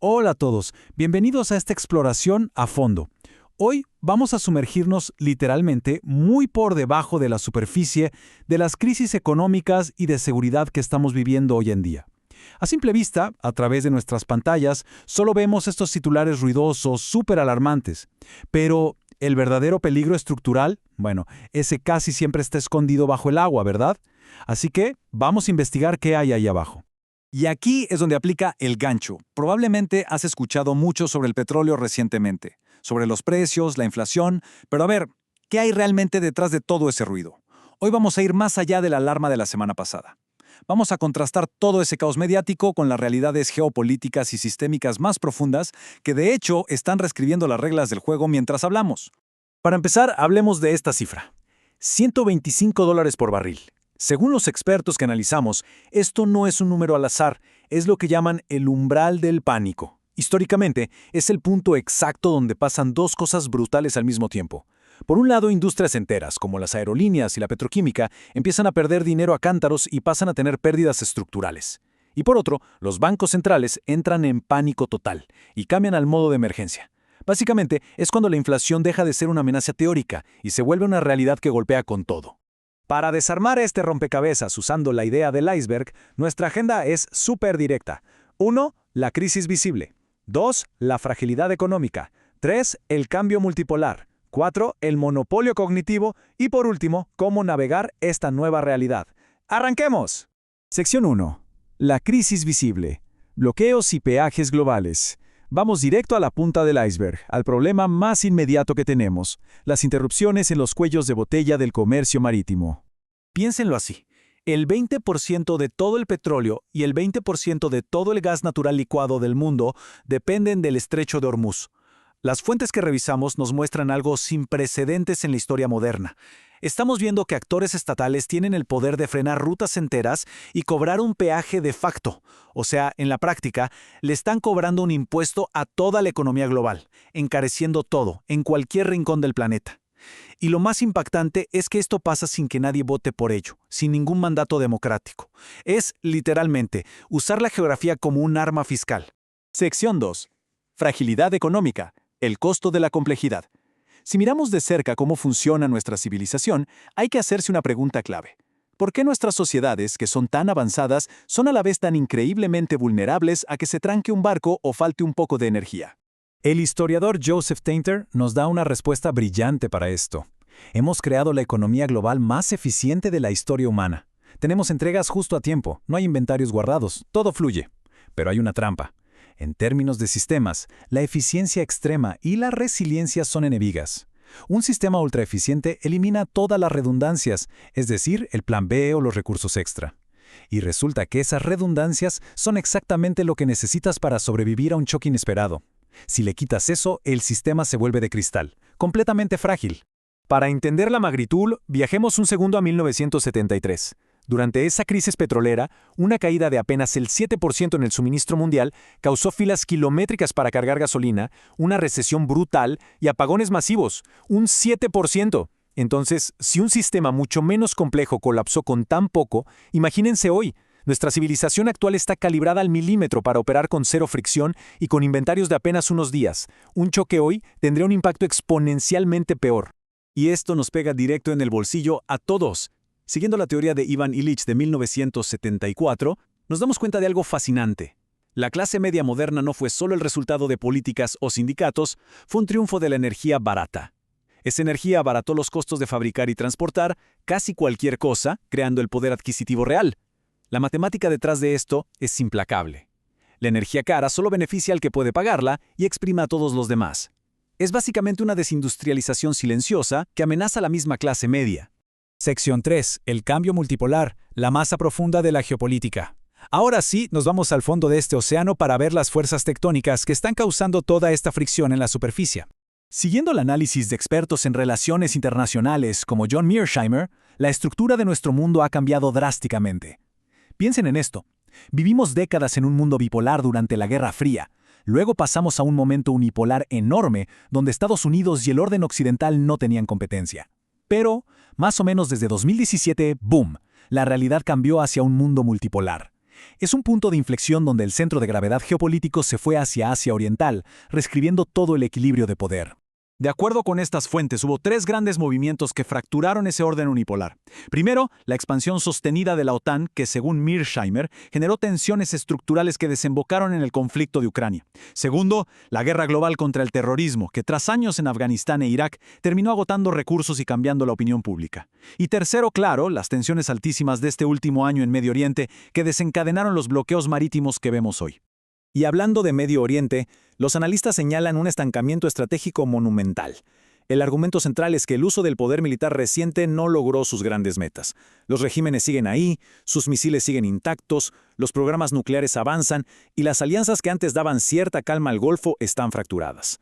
Hola a todos, bienvenidos a esta exploración a fondo. Hoy vamos a sumergirnos literalmente muy por debajo de la superficie de las crisis económicas y de seguridad que estamos viviendo hoy en día. A simple vista, a través de nuestras pantallas, solo vemos estos titulares ruidosos, súper alarmantes. Pero el verdadero peligro estructural, bueno, ese casi siempre está escondido bajo el agua, ¿verdad? Así que vamos a investigar qué hay ahí abajo. Y aquí es donde aplica el gancho. Probablemente has escuchado mucho sobre el petróleo recientemente, sobre los precios, la inflación, pero a ver, ¿qué hay realmente detrás de todo ese ruido? Hoy vamos a ir más allá de la alarma de la semana pasada. Vamos a contrastar todo ese caos mediático con las realidades geopolíticas y sistémicas más profundas que de hecho están reescribiendo las reglas del juego mientras hablamos. Para empezar, hablemos de esta cifra. $125 por barril. Según los expertos que analizamos, esto no es un número al azar, es lo que llaman el umbral del pánico. Históricamente, es el punto exacto donde pasan dos cosas brutales al mismo tiempo. Por un lado, industrias enteras, como las aerolíneas y la petroquímica, empiezan a perder dinero a cántaros y pasan a tener pérdidas estructurales. Y por otro, los bancos centrales entran en pánico total y cambian al modo de emergencia. Básicamente, es cuando la inflación deja de ser una amenaza teórica y se vuelve una realidad que golpea con todo. Para desarmar este rompecabezas usando la idea del iceberg, nuestra agenda es súper directa. 1. La crisis visible. 2. La fragilidad económica. 3. El cambio multipolar. 4. El monopolio cognitivo. Y por último, cómo navegar esta nueva realidad. ¡Arranquemos! Sección 1. La crisis visible. Bloqueos y peajes globales. Vamos directo a la punta del iceberg, al problema más inmediato que tenemos, las interrupciones en los cuellos de botella del comercio marítimo. Piénsenlo así. El 20% de todo el petróleo y el 20% de todo el gas natural licuado del mundo dependen del estrecho de Hormuz. Las fuentes que revisamos nos muestran algo sin precedentes en la historia moderna. Estamos viendo que actores estatales tienen el poder de frenar rutas enteras y cobrar un peaje de facto. O sea, en la práctica, le están cobrando un impuesto a toda la economía global, encareciendo todo, en cualquier rincón del planeta. Y lo más impactante es que esto pasa sin que nadie vote por ello, sin ningún mandato democrático. Es, literalmente, usar la geografía como un arma fiscal. Sección 2. Fragilidad económica. El costo de la complejidad. Si miramos de cerca cómo funciona nuestra civilización, hay que hacerse una pregunta clave. ¿Por qué nuestras sociedades, que son tan avanzadas, son a la vez tan increíblemente vulnerables a que se tranque un barco o falte un poco de energía? El historiador Joseph Tainter nos da una respuesta brillante para esto. Hemos creado la economía global más eficiente de la historia humana. Tenemos entregas justo a tiempo, no hay inventarios guardados, todo fluye. Pero hay una trampa. En términos de sistemas, la eficiencia extrema y la resiliencia son enemigas. Un sistema ultraeficiente elimina todas las redundancias, es decir, el plan B o los recursos extra. Y resulta que esas redundancias son exactamente lo que necesitas para sobrevivir a un choque inesperado. Si le quitas eso, el sistema se vuelve de cristal, completamente frágil. Para entender la magnitud, viajemos un segundo a 1973. Durante esa crisis petrolera, una caída de apenas el 7% en el suministro mundial causó filas kilométricas para cargar gasolina, una recesión brutal y apagones masivos, un 7%. Entonces, si un sistema mucho menos complejo colapsó con tan poco, imagínense hoy. Nuestra civilización actual está calibrada al milímetro para operar con cero fricción y con inventarios de apenas unos días. Un choque hoy tendría un impacto exponencialmente peor. Y esto nos pega directo en el bolsillo a todos. Siguiendo la teoría de Ivan Illich de 1974, nos damos cuenta de algo fascinante. La clase media moderna no fue solo el resultado de políticas o sindicatos, fue un triunfo de la energía barata. Esa energía abarató los costos de fabricar y transportar casi cualquier cosa, creando el poder adquisitivo real. La matemática detrás de esto es implacable. La energía cara solo beneficia al que puede pagarla y exprime a todos los demás. Es básicamente una desindustrialización silenciosa que amenaza a la misma clase media. Sección 3. El cambio multipolar, la masa profunda de la geopolítica. Ahora sí, nos vamos al fondo de este océano para ver las fuerzas tectónicas que están causando toda esta fricción en la superficie. Siguiendo el análisis de expertos en relaciones internacionales como John Mearsheimer, la estructura de nuestro mundo ha cambiado drásticamente. Piensen en esto. Vivimos décadas en un mundo bipolar durante la Guerra Fría. Luego pasamos a un momento unipolar enorme donde Estados Unidos y el orden occidental no tenían competencia. Pero, más o menos desde 2017, ¡boom!, la realidad cambió hacia un mundo multipolar. Es un punto de inflexión donde el centro de gravedad geopolítico se fue hacia Asia Oriental, reescribiendo todo el equilibrio de poder. De acuerdo con estas fuentes, hubo tres grandes movimientos que fracturaron ese orden unipolar. Primero, la expansión sostenida de la OTAN, que según Mearsheimer, generó tensiones estructurales que desembocaron en el conflicto de Ucrania. Segundo, la guerra global contra el terrorismo, que tras años en Afganistán e Irak, terminó agotando recursos y cambiando la opinión pública. Y tercero, claro, las tensiones altísimas de este último año en Medio Oriente, que desencadenaron los bloqueos marítimos que vemos hoy. Y hablando de Medio Oriente, los analistas señalan un estancamiento estratégico monumental. El argumento central es que el uso del poder militar reciente no logró sus grandes metas. Los regímenes siguen ahí, sus misiles siguen intactos, los programas nucleares avanzan y las alianzas que antes daban cierta calma al Golfo están fracturadas.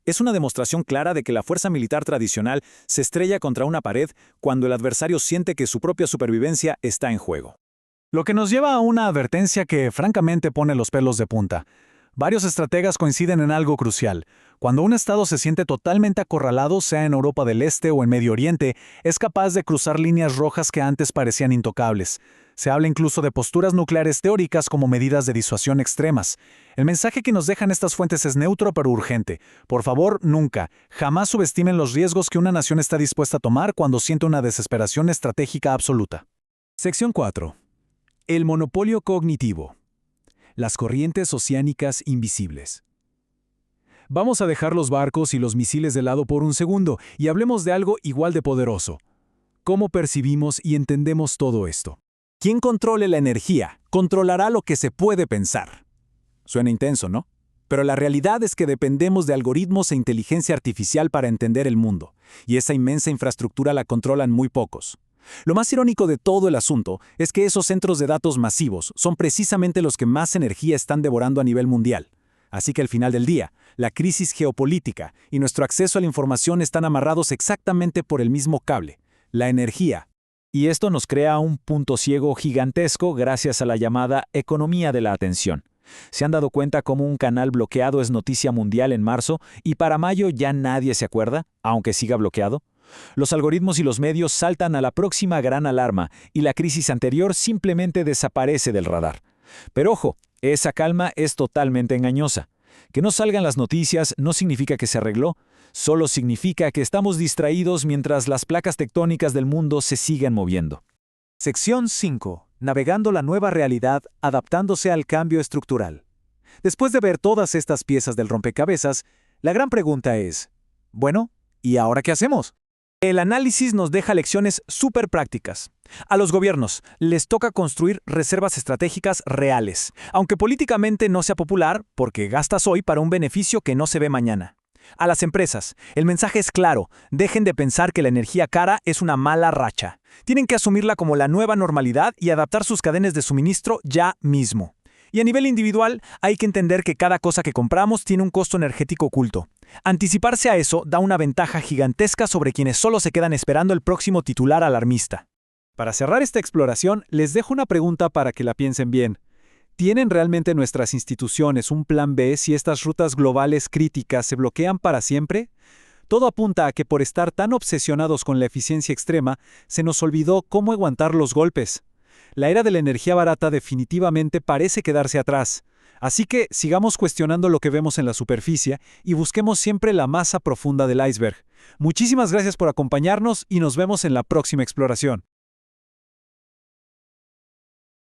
Es una demostración clara de que la fuerza militar tradicional se estrella contra una pared cuando el adversario siente que su propia supervivencia está en juego. Lo que nos lleva a una advertencia que francamente pone los pelos de punta. Varios estrategas coinciden en algo crucial. Cuando un Estado se siente totalmente acorralado, sea en Europa del Este o en Medio Oriente, es capaz de cruzar líneas rojas que antes parecían intocables. Se habla incluso de posturas nucleares teóricas como medidas de disuasión extremas. El mensaje que nos dejan estas fuentes es neutro pero urgente. Por favor, nunca, jamás subestimen los riesgos que una nación está dispuesta a tomar cuando siente una desesperación estratégica absoluta. Sección 4. El monopolio cognitivo. Las corrientes oceánicas invisibles. Vamos a dejar los barcos y los misiles de lado por un segundo y hablemos de algo igual de poderoso. ¿Cómo percibimos y entendemos todo esto? Quien controle la energía, controlará lo que se puede pensar. Suena intenso, ¿no? Pero la realidad es que dependemos de algoritmos e inteligencia artificial para entender el mundo, y esa inmensa infraestructura la controlan muy pocos. Lo más irónico de todo el asunto es que esos centros de datos masivos son precisamente los que más energía están devorando a nivel mundial. Así que al final del día, la crisis geopolítica y nuestro acceso a la información están amarrados exactamente por el mismo cable, la energía. Y esto nos crea un punto ciego gigantesco gracias a la llamada economía de la atención. ¿Se han dado cuenta cómo un canal bloqueado es noticia mundial en marzo y para mayo ya nadie se acuerda, aunque siga bloqueado? Los algoritmos y los medios saltan a la próxima gran alarma y la crisis anterior simplemente desaparece del radar. Pero ojo, esa calma es totalmente engañosa. Que no salgan las noticias no significa que se arregló, solo significa que estamos distraídos mientras las placas tectónicas del mundo se siguen moviendo. Sección 5. Navegando la nueva realidad, adaptándose al cambio estructural. Después de ver todas estas piezas del rompecabezas, la gran pregunta es, bueno, ¿y ahora qué hacemos? El análisis nos deja lecciones súper prácticas. A los gobiernos les toca construir reservas estratégicas reales, aunque políticamente no sea popular porque gastas hoy para un beneficio que no se ve mañana. A las empresas, el mensaje es claro, dejen de pensar que la energía cara es una mala racha. Tienen que asumirla como la nueva normalidad y adaptar sus cadenas de suministro ya mismo. Y a nivel individual, hay que entender que cada cosa que compramos tiene un costo energético oculto. Anticiparse a eso da una ventaja gigantesca sobre quienes solo se quedan esperando el próximo titular alarmista. Para cerrar esta exploración, les dejo una pregunta para que la piensen bien. ¿Tienen realmente nuestras instituciones un plan B si estas rutas globales críticas se bloquean para siempre? Todo apunta a que por estar tan obsesionados con la eficiencia extrema, se nos olvidó cómo aguantar los golpes. La era de la energía barata definitivamente parece quedarse atrás. Así que sigamos cuestionando lo que vemos en la superficie y busquemos siempre la masa profunda del iceberg. Muchísimas gracias por acompañarnos y nos vemos en la próxima exploración.